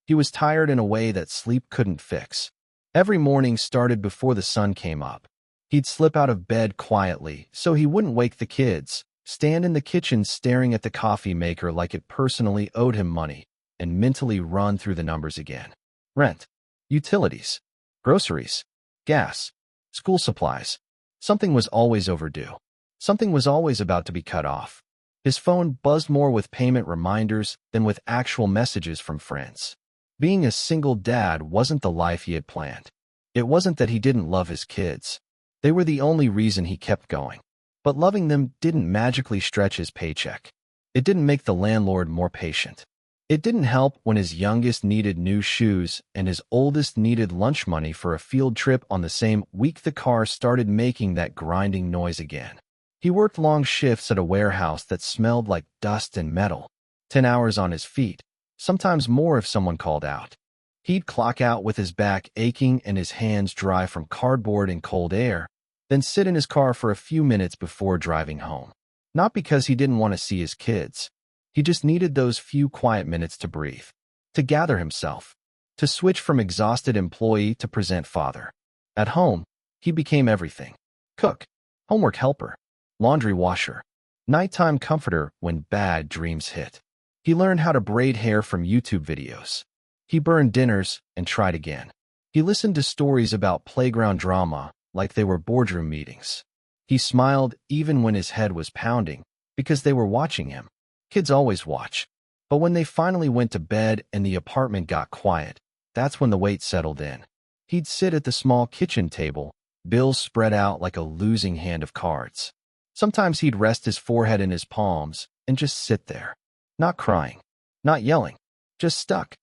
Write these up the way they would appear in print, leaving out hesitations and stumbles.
He was tired in a way that sleep couldn't fix. Every morning started before the sun came up. He'd slip out of bed quietly so he wouldn't wake the kids, stand in the kitchen staring at the coffee maker like it personally owed him money, and mentally run through the numbers again. Rent, utilities, groceries, gas, school supplies. Something was always overdue. Something was always about to be cut off. His phone buzzed more with payment reminders than with actual messages from friends. Being a single dad wasn't the life he had planned. It wasn't that he didn't love his kids. They were the only reason he kept going. But loving them didn't magically stretch his paycheck. It didn't make the landlord more patient. It didn't help when his youngest needed new shoes and his oldest needed lunch money for a field trip on the same week the car started making that grinding noise again. He worked long shifts at a warehouse that smelled like dust and metal, 10 hours on his feet, sometimes more if someone called out. He'd clock out with his back aching and his hands dry from cardboard and cold air, then sit in his car for a few minutes before driving home. Not because he didn't want to see his kids. He just needed those few quiet minutes to breathe, to gather himself, to switch from exhausted employee to present father. At home, he became everything. Cook, homework helper, laundry washer, nighttime comforter when bad dreams hit. He learned how to braid hair from YouTube videos. He burned dinners and tried again. He listened to stories about playground drama like they were boardroom meetings. He smiled even when his head was pounding because they were watching him. Kids always watch. But when they finally went to bed and the apartment got quiet, that's when the weight settled in. He'd sit at the small kitchen table, bills spread out like a losing hand of cards. Sometimes he'd rest his forehead in his palms and just sit there, not crying, not yelling, just stuck,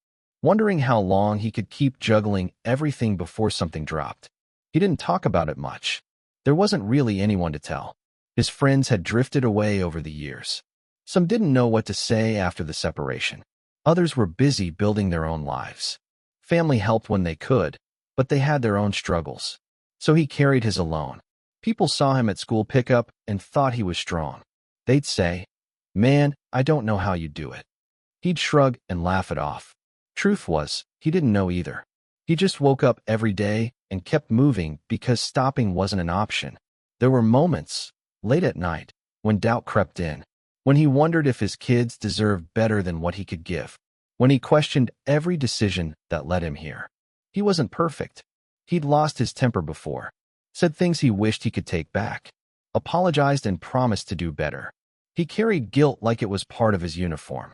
wondering how long he could keep juggling everything before something dropped. He didn't talk about it much. There wasn't really anyone to tell. His friends had drifted away over the years. Some didn't know what to say after the separation. Others were busy building their own lives. Family helped when they could, but they had their own struggles. So he carried his alone. People saw him at school pickup and thought he was strong. They'd say, "Man, I don't know how you do it." He'd shrug and laugh it off. Truth was, he didn't know either. He just woke up every day and kept moving because stopping wasn't an option. There were moments, late at night, when doubt crept in. When he wondered if his kids deserved better than what he could give. When he questioned every decision that led him here. He wasn't perfect. He'd lost his temper before. Said things he wished he could take back. Apologized and promised to do better. He carried guilt like it was part of his uniform.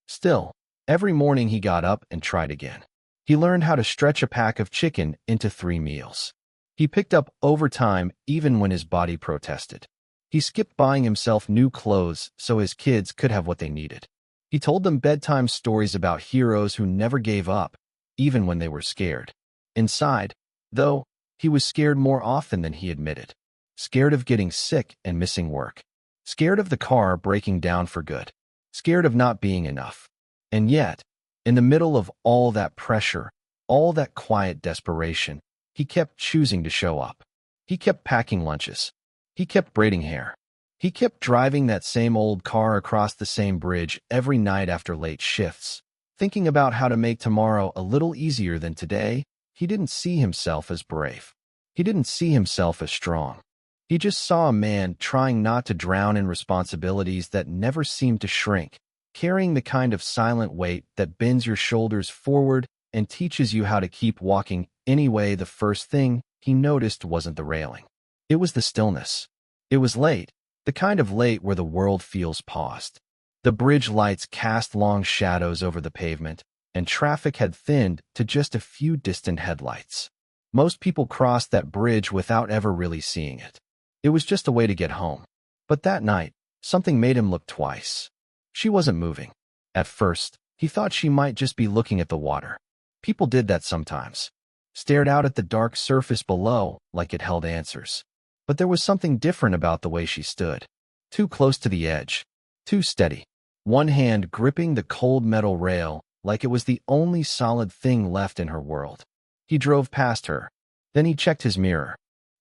Still, every morning he got up and tried again. He learned how to stretch a pack of chicken into 3 meals. He picked up overtime even when his body protested. He skipped buying himself new clothes so his kids could have what they needed. He told them bedtime stories about heroes who never gave up, even when they were scared. Inside, though, he was scared more often than he admitted. Scared of getting sick and missing work. Scared of the car breaking down for good. Scared of not being enough. And yet, in the middle of all that pressure, all that quiet desperation, he kept choosing to show up. He kept packing lunches. He kept braiding hair. He kept driving that same old car across the same bridge every night after late shifts. Thinking about how to make tomorrow a little easier than today, he didn't see himself as brave. He didn't see himself as strong. He just saw a man trying not to drown in responsibilities that never seemed to shrink, carrying the kind of silent weight that bends your shoulders forward and teaches you how to keep walking anyway. The first thing he noticed wasn't the railing. It was the stillness. It was late, the kind of late where the world feels paused. The bridge lights cast long shadows over the pavement, and traffic had thinned to just a few distant headlights. Most people crossed that bridge without ever really seeing it. It was just a way to get home. But that night, something made him look twice. She wasn't moving. At first, he thought she might just be looking at the water. People did that sometimes. Stared out at the dark surface below like it held answers. But there was something different about the way she stood. Too close to the edge. Too steady. One hand gripping the cold metal rail like it was the only solid thing left in her world. He drove past her. Then he checked his mirror.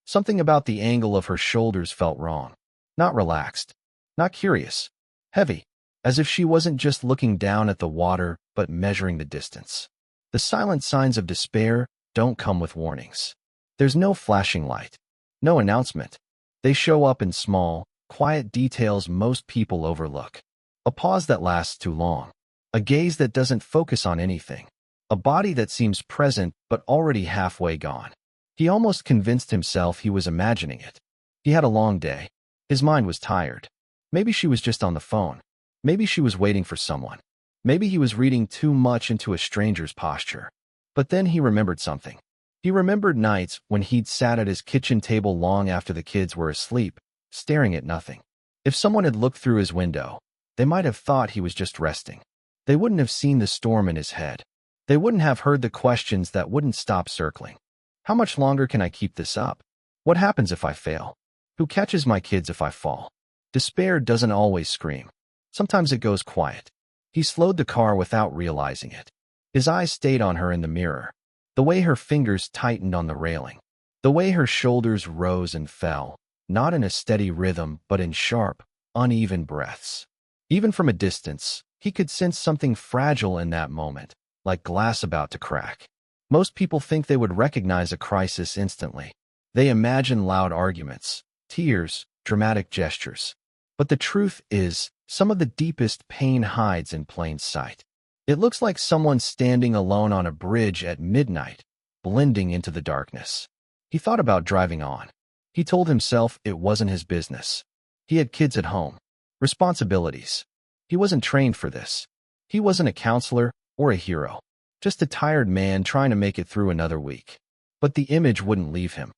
Something about the angle of her shoulders felt wrong. Not relaxed. Not curious. Heavy. As if she wasn't just looking down at the water, but measuring the distance. The silent signs of despair don't come with warnings. There's no flashing light, no announcement. They show up in small, quiet details most people overlook. A pause that lasts too long. A gaze that doesn't focus on anything. A body that seems present but already halfway gone. He almost convinced himself he was imagining it. He had a long day. His mind was tired. Maybe she was just on the phone. Maybe she was waiting for someone. Maybe he was reading too much into a stranger's posture. But then he remembered something. He remembered nights when he'd sat at his kitchen table long after the kids were asleep, staring at nothing. If someone had looked through his window, they might have thought he was just resting. They wouldn't have seen the storm in his head. They wouldn't have heard the questions that wouldn't stop circling. How much longer can I keep this up? What happens if I fail? Who catches my kids if I fall? Despair doesn't always scream. Sometimes it goes quiet. He slowed the car without realizing it. His eyes stayed on her in the mirror. The way her fingers tightened on the railing. The way her shoulders rose and fell, not in a steady rhythm, but in sharp, uneven breaths. Even from a distance, he could sense something fragile in that moment, like glass about to crack. Most people think they would recognize a crisis instantly. They imagine loud arguments, tears, dramatic gestures. But the truth is, some of the deepest pain hides in plain sight. It looks like someone standing alone on a bridge at midnight, blending into the darkness. He thought about driving on. He told himself it wasn't his business. He had kids at home, responsibilities. He wasn't trained for this. He wasn't a counselor or a hero, just a tired man trying to make it through another week. But the image wouldn't leave him.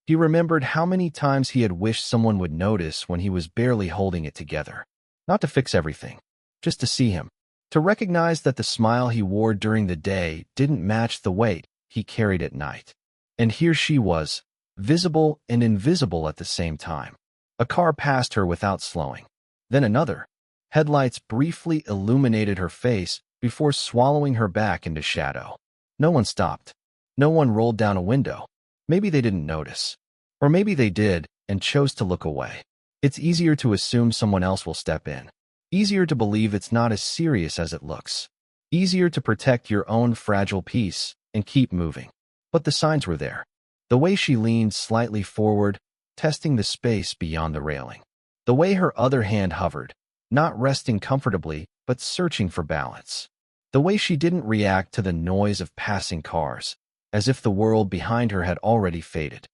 He remembered how many times he had wished someone would notice when he was barely holding it together. Not to fix everything, just to see him. To recognize that the smile he wore during the day didn't match the weight he carried at night. And here she was, visible and invisible at the same time. A car passed her without slowing. Then another. Headlights briefly illuminated her face before swallowing her back into shadow. No one stopped. No one rolled down a window. Maybe they didn't notice. Or maybe they did and chose to look away. It's easier to assume someone else will step in. Easier to believe it's not as serious as it looks. Easier to protect your own fragile peace and keep moving. But the signs were there. The way she leaned slightly forward, testing the space beyond the railing. The way her other hand hovered, not resting comfortably, but searching for balance. The way she didn't react to the noise of passing cars, as if the world behind her had already faded.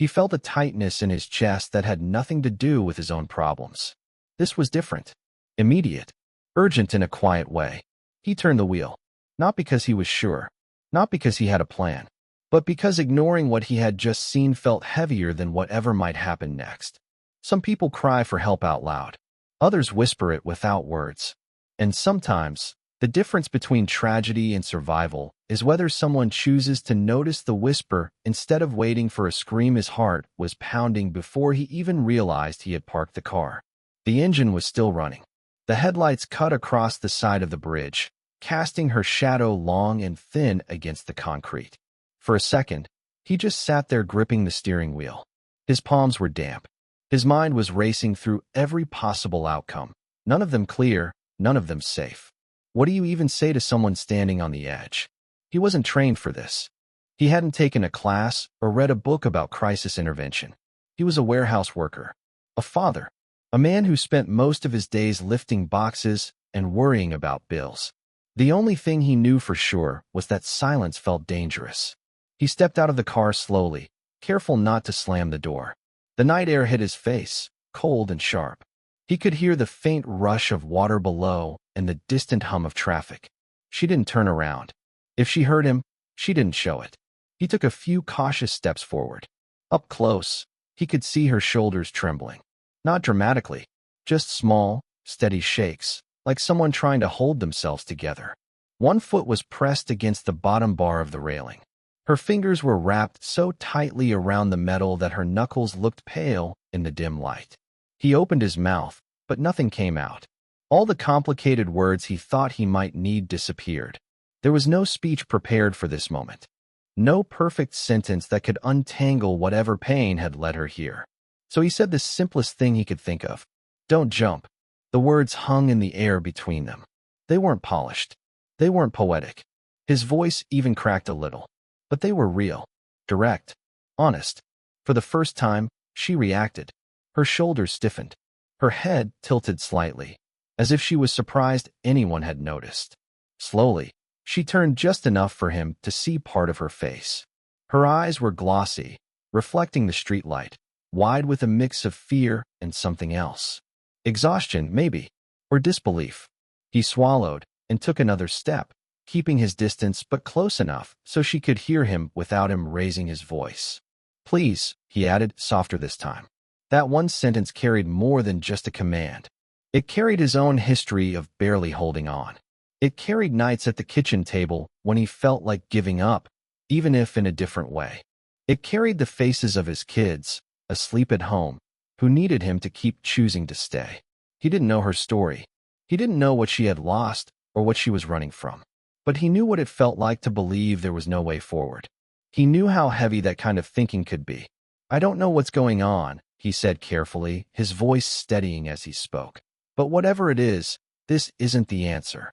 He felt a tightness in his chest that had nothing to do with his own problems. This was different. Immediate. Urgent in a quiet way. He turned the wheel. Not because he was sure. Not because he had a plan. But because ignoring what he had just seen felt heavier than whatever might happen next. Some people cry for help out loud. Others whisper it without words. And sometimes, the difference between tragedy and survival is whether someone chooses to notice the whisper instead of waiting for a scream. His heart was pounding before he even realized he had parked the car. The engine was still running. The headlights cut across the side of the bridge, casting her shadow long and thin against the concrete. For a second, he just sat there gripping the steering wheel. His palms were damp. His mind was racing through every possible outcome, none of them clear, none of them safe. What do you even say to someone standing on the edge? He wasn't trained for this. He hadn't taken a class or read a book about crisis intervention. He was a warehouse worker, a father, a man who spent most of his days lifting boxes and worrying about bills. The only thing he knew for sure was that silence felt dangerous. He stepped out of the car slowly, careful not to slam the door. The night air hit his face, cold and sharp. He could hear the faint rush of water below and the distant hum of traffic. She didn't turn around. If she heard him, she didn't show it. He took a few cautious steps forward. Up close, he could see her shoulders trembling. Not dramatically, just small, steady shakes, like someone trying to hold themselves together. One foot was pressed against the bottom bar of the railing. Her fingers were wrapped so tightly around the metal that her knuckles looked pale in the dim light. He opened his mouth, but nothing came out. All the complicated words he thought he might need disappeared. There was no speech prepared for this moment. No perfect sentence that could untangle whatever pain had led her here. So he said the simplest thing he could think of. Don't jump. The words hung in the air between them. They weren't polished. They weren't poetic. His voice even cracked a little. But they were real, direct, honest. For the first time, she reacted. Her shoulders stiffened. Her head tilted slightly, as if she was surprised anyone had noticed. Slowly, she turned just enough for him to see part of her face. Her eyes were glossy, reflecting the streetlight, wide with a mix of fear and something else. Exhaustion, maybe, or disbelief. He swallowed and took another step, keeping his distance but close enough so she could hear him without him raising his voice. Please, he added, softer this time. That one sentence carried more than just a command. It carried his own history of barely holding on. It carried nights at the kitchen table when he felt like giving up, even if in a different way. It carried the faces of his kids, asleep at home, who needed him to keep choosing to stay. He didn't know her story. He didn't know what she had lost or what she was running from. But he knew what it felt like to believe there was no way forward. He knew how heavy that kind of thinking could be. I don't know what's going on, he said carefully, his voice steadying as he spoke. But whatever it is, this isn't the answer.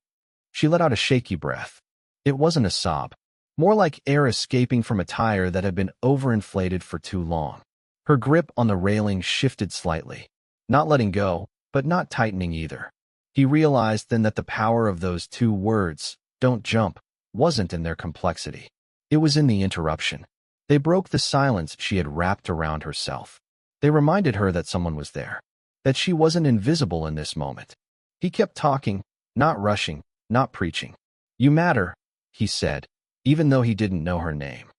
She let out a shaky breath. It wasn't a sob, more like air escaping from a tire that had been overinflated for too long. Her grip on the railing shifted slightly, not letting go, but not tightening either. He realized then that the power of those two words, "don't jump," wasn't in their complexity. It was in the interruption. They broke the silence she had wrapped around herself. They reminded her that someone was there, that she wasn't invisible in this moment. He kept talking, not rushing, not preaching. You matter, he said, even though he didn't know her name.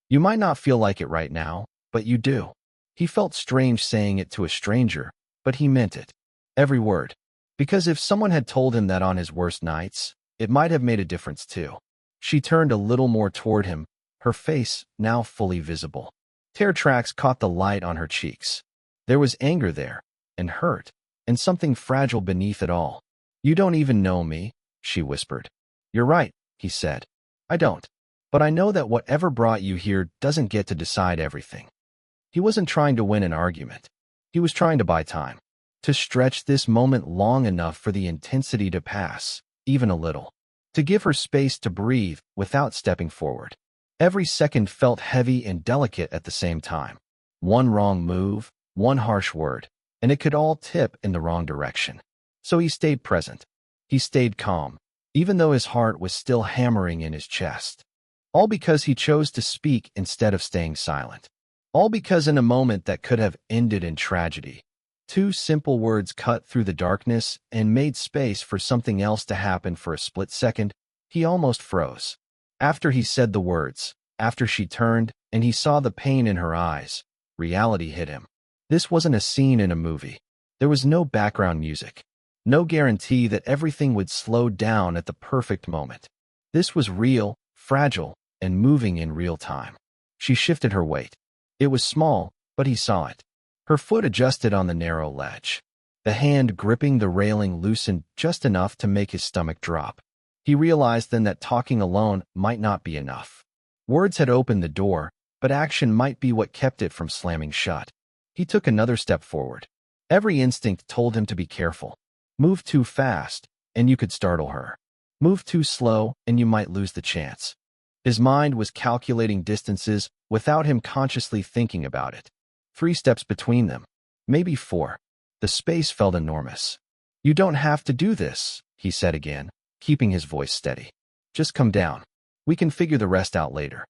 You might not feel like it right now, but you do. He felt strange saying it to a stranger, but he meant it. Every word. Because if someone had told him that on his worst nights, it might have made a difference too. She turned a little more toward him, her face now fully visible. Tear tracks caught the light on her cheeks. There was anger there, and hurt, and something fragile beneath it all. You don't even know me, she whispered. You're right, he said. I don't. But I know that whatever brought you here doesn't get to decide everything. He wasn't trying to win an argument. He was trying to buy time, to stretch this moment long enough for the intensity to pass, even a little, to give her space to breathe without stepping forward. Every second felt heavy and delicate at the same time. One wrong move, one harsh word, and it could all tip in the wrong direction. So he stayed present. He stayed calm, even though his heart was still hammering in his chest. All because he chose to speak instead of staying silent. All because in a moment that could have ended in tragedy, two simple words cut through the darkness and made space for something else to happen. For a split second, he almost froze. After he said the words, after she turned and he saw the pain in her eyes, reality hit him. This wasn't a scene in a movie. There was no background music, no guarantee that everything would slow down at the perfect moment. This was real, fragile, and moving in real time. She shifted her weight. It was small, but he saw it. Her foot adjusted on the narrow ledge. The hand gripping the railing loosened just enough to make his stomach drop. He realized then that talking alone might not be enough. Words had opened the door, but action might be what kept it from slamming shut. He took another step forward. Every instinct told him to be careful. Move too fast, and you could startle her. Move too slow, and you might lose the chance. His mind was calculating distances without him consciously thinking about it. 3 steps between them, maybe 4. The space felt enormous. You don't have to do this, he said again, keeping his voice steady. Just come down. We can figure the rest out later.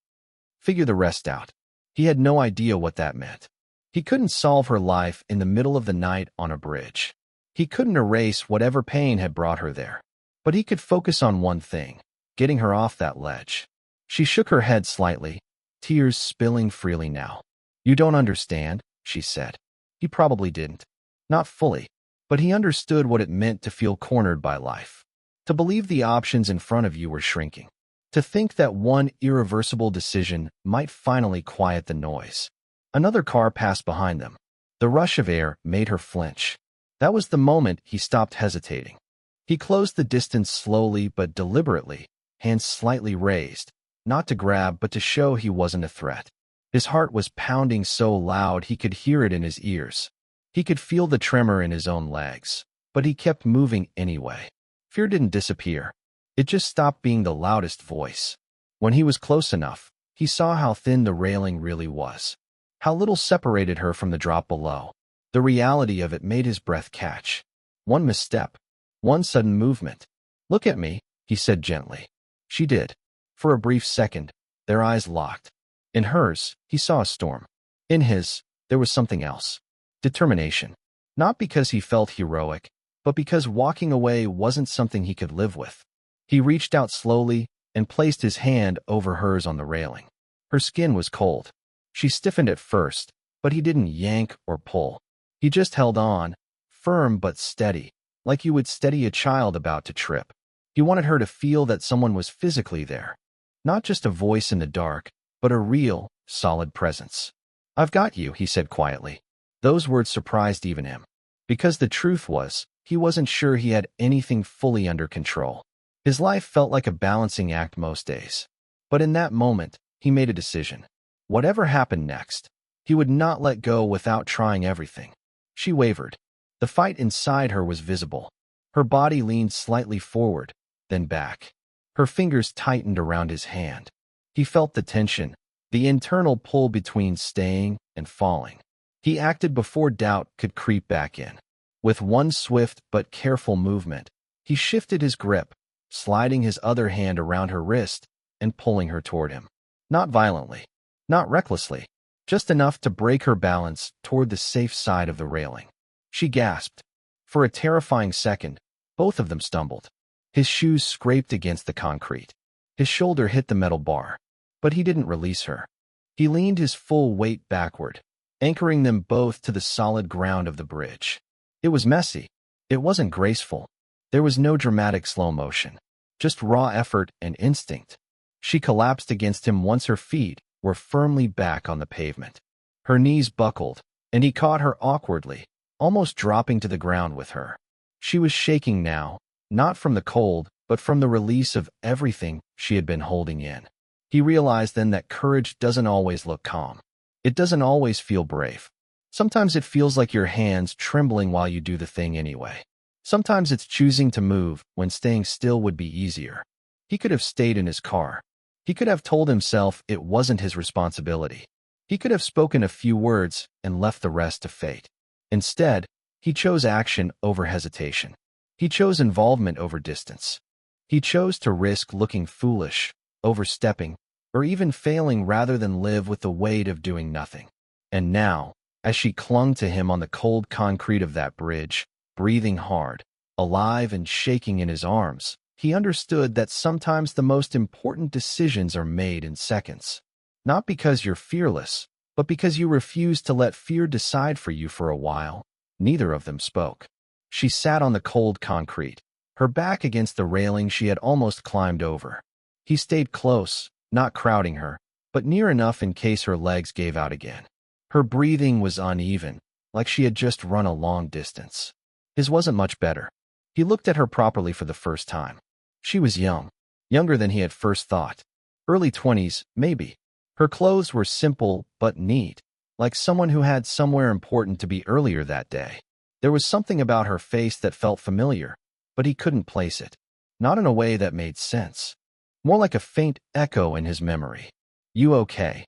Figure the rest out. He had no idea what that meant. He couldn't solve her life in the middle of the night on a bridge. He couldn't erase whatever pain had brought her there. But he could focus on one thing, getting her off that ledge. She shook her head slightly, tears spilling freely now. You don't understand, she said. He probably didn't. Not fully. But he understood what it meant to feel cornered by life. To believe the options in front of you were shrinking. To think that one irreversible decision might finally quiet the noise. Another car passed behind them. The rush of air made her flinch. That was the moment he stopped hesitating. He closed the distance slowly but deliberately, hands slightly raised, not to grab but to show he wasn't a threat. His heart was pounding so loud he could hear it in his ears. He could feel the tremor in his own legs, but he kept moving anyway. Fear didn't disappear. It just stopped being the loudest voice. When he was close enough, he saw how thin the railing really was, how little separated her from the drop below. The reality of it made his breath catch. One misstep, one sudden movement. "Look at me," he said gently. She did. For a brief second, their eyes locked. In hers, he saw a storm. In his, there was something else. Determination. Not because he felt heroic, but because walking away wasn't something he could live with. He reached out slowly and placed his hand over hers on the railing. Her skin was cold. She stiffened at first, but he didn't yank or pull. He just held on, firm but steady, like you would steady a child about to trip. He wanted her to feel that someone was physically there. Not just a voice in the dark, but a real, solid presence. "I've got you," he said quietly. Those words surprised even him. Because the truth was, he wasn't sure he had anything fully under control. His life felt like a balancing act most days. But in that moment, he made a decision. Whatever happened next, he would not let go without trying everything. She wavered. The fight inside her was visible. Her body leaned slightly forward, then back. Her fingers tightened around his hand. He felt the tension, the internal pull between staying and falling. He acted before doubt could creep back in. With one swift but careful movement, he shifted his grip, sliding his other hand around her wrist and pulling her toward him. Not violently, not recklessly, just enough to break her balance toward the safe side of the railing. She gasped. For a terrifying second, both of them stumbled. His shoes scraped against the concrete. His shoulder hit the metal bar. But he didn't release her. He leaned his full weight backward, anchoring them both to the solid ground of the bridge. It was messy. It wasn't graceful. There was no dramatic slow motion, just raw effort and instinct. She collapsed against him once her feet were firmly back on the pavement. Her knees buckled, and he caught her awkwardly, almost dropping to the ground with her. She was shaking now, not from the cold, but from the release of everything she had been holding in. He realized then that courage doesn't always look calm. It doesn't always feel brave. Sometimes it feels like your hands trembling while you do the thing anyway. Sometimes it's choosing to move when staying still would be easier. He could have stayed in his car. He could have told himself it wasn't his responsibility. He could have spoken a few words and left the rest to fate. Instead, he chose action over hesitation. He chose involvement over distance. He chose to risk looking foolish, overstepping, or even failing rather than live with the weight of doing nothing. And now, as she clung to him on the cold concrete of that bridge, breathing hard, alive and shaking in his arms, he understood that sometimes the most important decisions are made in seconds. Not because you're fearless, but because you refuse to let fear decide for you for a while. Neither of them spoke. She sat on the cold concrete, her back against the railing she had almost climbed over. He stayed close, not crowding her, but near enough in case her legs gave out again. Her breathing was uneven, like she had just run a long distance. His wasn't much better. He looked at her properly for the first time. She was young, younger than he had first thought. Early 20s, maybe. Her clothes were simple but neat, like someone who had somewhere important to be earlier that day. There was something about her face that felt familiar, but he couldn't place it. Not in a way that made sense. More like a faint echo in his memory. "You okay?"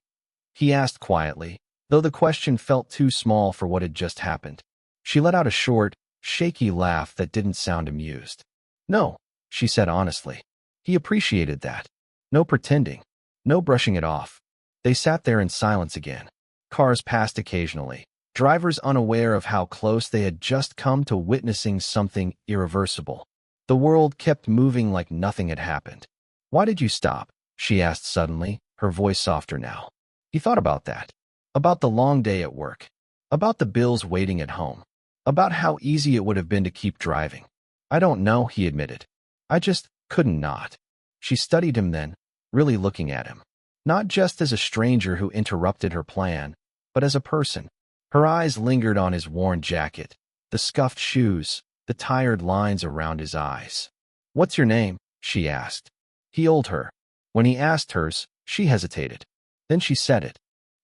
he asked quietly, though the question felt too small for what had just happened. She let out a short, shaky laugh that didn't sound amused. "No," she said honestly. He appreciated that. No pretending. No brushing it off. They sat there in silence again. Cars passed occasionally, drivers unaware of how close they had just come to witnessing something irreversible. The world kept moving like nothing had happened. "Why did you stop?" she asked suddenly, her voice softer now. He thought about that. About the long day at work. About the bills waiting at home. About how easy it would have been to keep driving. "I don't know," he admitted. "I just couldn't not." She studied him then, really looking at him. Not just as a stranger who interrupted her plan, but as a person. Her eyes lingered on his worn jacket, the scuffed shoes, the tired lines around his eyes. "What's your name?" she asked. He told her. When he asked hers, she hesitated. Then she said it.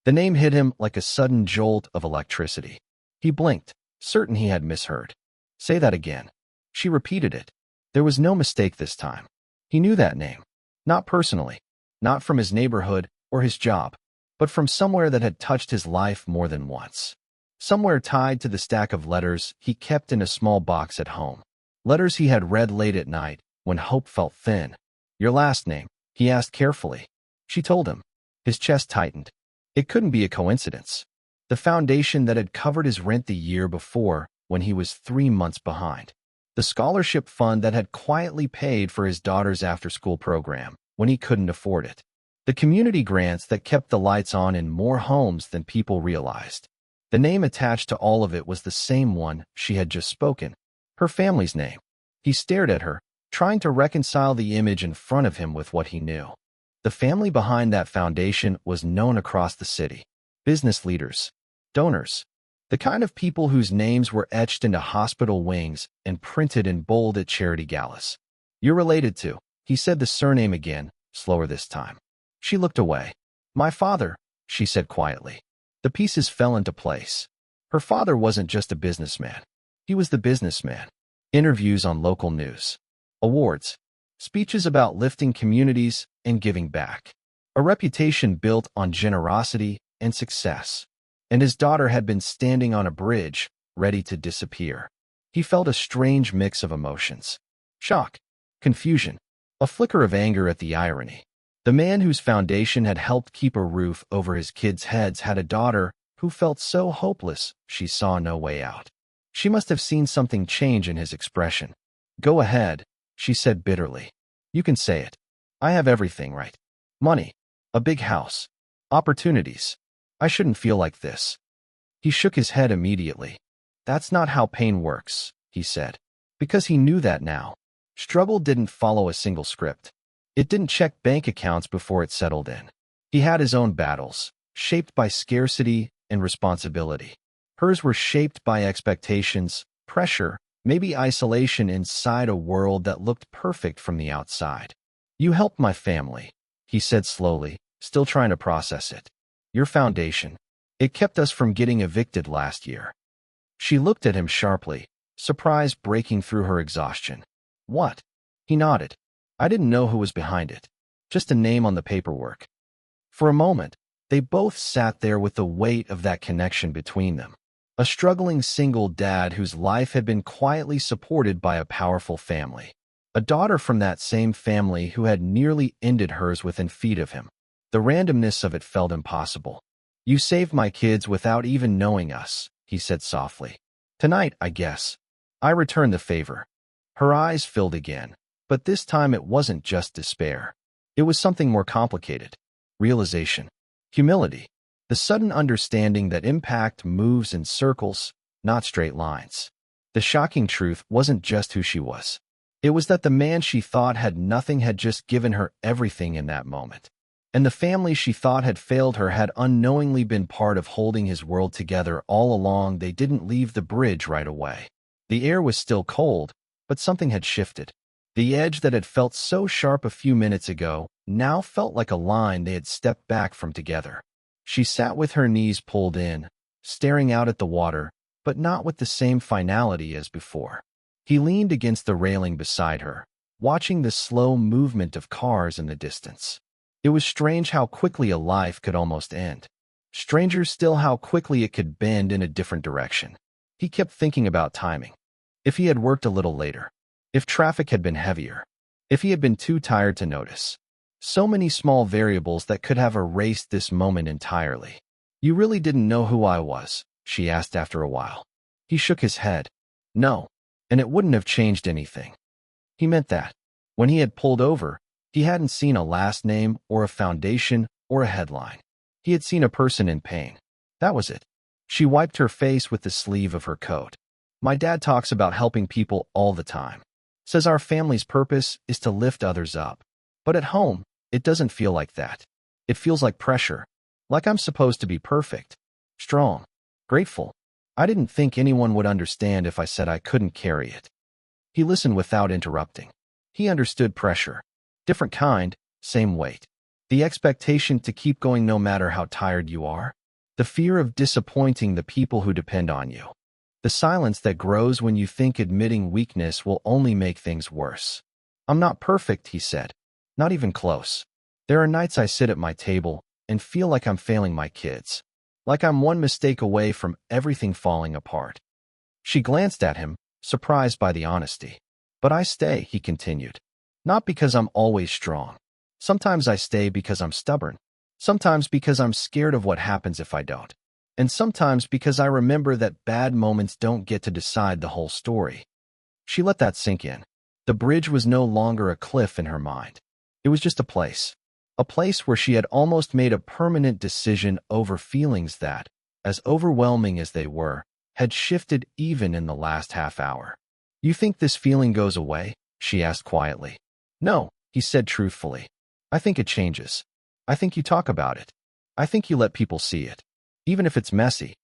The name hit him like a sudden jolt of electricity. He blinked, certain he had misheard. "Say that again." She repeated it. There was no mistake this time. He knew that name. Not personally, not from his neighborhood or his job, but from somewhere that had touched his life more than once. Somewhere tied to the stack of letters he kept in a small box at home. Letters he had read late at night when hope felt thin. "Your last name?" he asked carefully. She told him. His chest tightened. It couldn't be a coincidence. The foundation that had covered his rent the year before when he was 3 months behind. The scholarship fund that had quietly paid for his daughter's after-school program when he couldn't afford it. The community grants that kept the lights on in more homes than people realized. The name attached to all of it was the same one she had just spoken. Her family's name. He stared at her, trying to reconcile the image in front of him with what he knew. The family behind that foundation was known across the city. Business leaders, donors, the kind of people whose names were etched into hospital wings and printed in bold at charity galas. "You're related to," he said the surname again, slower this time. She looked away. "My father," she said quietly. The pieces fell into place. Her father wasn't just a businessman. He was the businessman. Interviews on local news. Awards. Speeches about lifting communities and giving back. A reputation built on generosity and success. And his daughter had been standing on a bridge, ready to disappear. He felt a strange mix of emotions. Shock, confusion, a flicker of anger at the irony. The man whose foundation had helped keep a roof over his kids' heads had a daughter who felt so hopeless she saw no way out. She must have seen something change in his expression. "Go ahead," she said bitterly. "You can say it. I have everything, right? Money, a big house, opportunities. I shouldn't feel like this." He shook his head immediately. "That's not how pain works," he said. Because he knew that now. Struggle didn't follow a single script. It didn't check bank accounts before it settled in. He had his own battles, shaped by scarcity and responsibility. Hers were shaped by expectations, pressure, maybe isolation inside a world that looked perfect from the outside. "You helped my family," he said slowly, still trying to process it. "Your foundation. It kept us from getting evicted last year." She looked at him sharply, surprise breaking through her exhaustion. "What?" He nodded. "I didn't know who was behind it. Just a name on the paperwork." For a moment, they both sat there with the weight of that connection between them. A struggling single dad whose life had been quietly supported by a powerful family. A daughter from that same family who had nearly ended hers within feet of him. The randomness of it felt impossible. "You saved my kids without even knowing us," he said softly. "Tonight, I guess. I returned the favor." Her eyes filled again, but this time it wasn't just despair. It was something more complicated. Realization. Humility. The sudden understanding that impact moves in circles, not straight lines. The shocking truth wasn't just who she was. It was that the man she thought had nothing had just given her everything in that moment. And the family she thought had failed her had unknowingly been part of holding his world together all along. They didn't leave the bridge right away. The air was still cold, but something had shifted. The edge that had felt so sharp a few minutes ago now felt like a line they had stepped back from together. She sat with her knees pulled in, staring out at the water, but not with the same finality as before. He leaned against the railing beside her, watching the slow movement of cars in the distance. It was strange how quickly a life could almost end. Stranger still how quickly it could bend in a different direction. He kept thinking about timing. If he had worked a little later. If traffic had been heavier. If he had been too tired to notice. So many small variables that could have erased this moment entirely. "You really didn't know who I was?" she asked after a while. He shook his head. "No, and it wouldn't have changed anything." He meant that. When he had pulled over, he hadn't seen a last name or a foundation or a headline. He had seen a person in pain. That was it. She wiped her face with the sleeve of her coat. "My dad talks about helping people all the time. Says our family's purpose is to lift others up. But at home, it doesn't feel like that. It feels like pressure. Like I'm supposed to be perfect. Strong. Grateful. I didn't think anyone would understand if I said I couldn't carry it." He listened without interrupting. He understood pressure. Different kind, same weight. The expectation to keep going no matter how tired you are. The fear of disappointing the people who depend on you. The silence that grows when you think admitting weakness will only make things worse. I'm not perfect, he said. Not even close. There are nights I sit at my table and feel like I'm failing my kids. Like I'm one mistake away from everything falling apart. She glanced at him, surprised by the honesty. But I stay, he continued. Not because I'm always strong. Sometimes I stay because I'm stubborn. Sometimes because I'm scared of what happens if I don't. And sometimes because I remember that bad moments don't get to decide the whole story. She let that sink in. The bridge was no longer a cliff in her mind. It was just a place. A place where she had almost made a permanent decision over feelings that, as overwhelming as they were, had shifted even in the last half hour. You think this feeling goes away? She asked quietly. No, he said truthfully. I think it changes. I think you talk about it. I think you let people see it. Even if it's messy.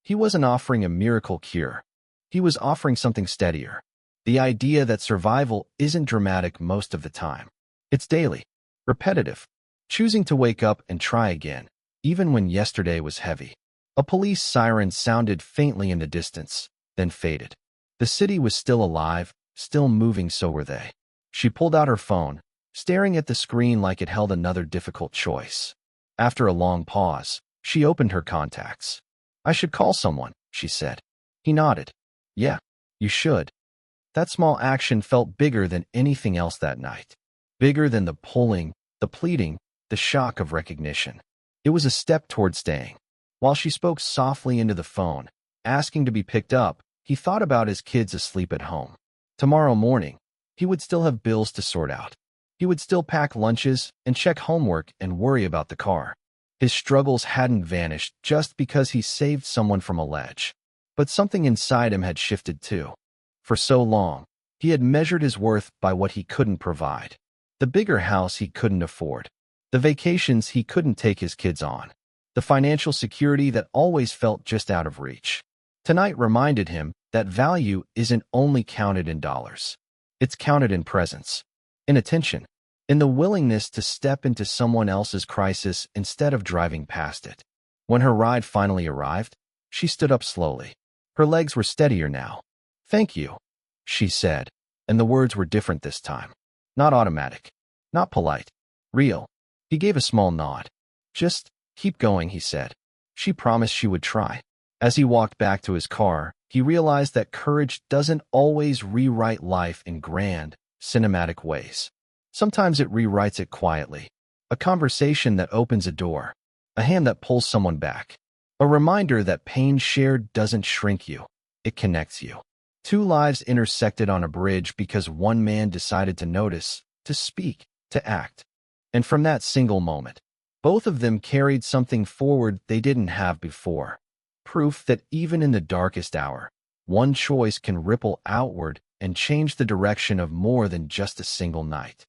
He wasn't offering a miracle cure. He was offering something steadier. The idea that survival isn't dramatic most of the time. It's daily. Repetitive. Choosing to wake up and try again, even when yesterday was heavy. A police siren sounded faintly in the distance, then faded. The city was still alive, still moving, so were they. She pulled out her phone, staring at the screen like it held another difficult choice. After a long pause, she opened her contacts. I should call someone, she said. He nodded. Yeah, you should. That small action felt bigger than anything else that night. Bigger than the pulling, the pleading, the shock of recognition. It was a step toward staying. While she spoke softly into the phone, asking to be picked up, he thought about his kids asleep at home. Tomorrow morning, he would still have bills to sort out. He would still pack lunches and check homework and worry about the car. His struggles hadn't vanished just because he saved someone from a ledge. But something inside him had shifted too. For so long, he had measured his worth by what he couldn't provide. The bigger house he couldn't afford. The vacations he couldn't take his kids on. The financial security that always felt just out of reach. Tonight reminded him that value isn't only counted in dollars. It's counted in presence, in attention, in the willingness to step into someone else's crisis instead of driving past it. When her ride finally arrived, she stood up slowly. Her legs were steadier now. Thank you, she said, and the words were different this time. Not automatic, not polite, real. He gave a small nod. Just keep going, he said. She promised she would try. As he walked back to his car, he realized that courage doesn't always rewrite life in grand, cinematic ways. Sometimes it rewrites it quietly. A conversation that opens a door. A hand that pulls someone back. A reminder that pain shared doesn't shrink you. It connects you. Two lives intersected on a bridge because one man decided to notice, to speak, to act. And from that single moment, both of them carried something forward they didn't have before. Proof that even in the darkest hour, one choice can ripple outward and change the direction of more than just a single night.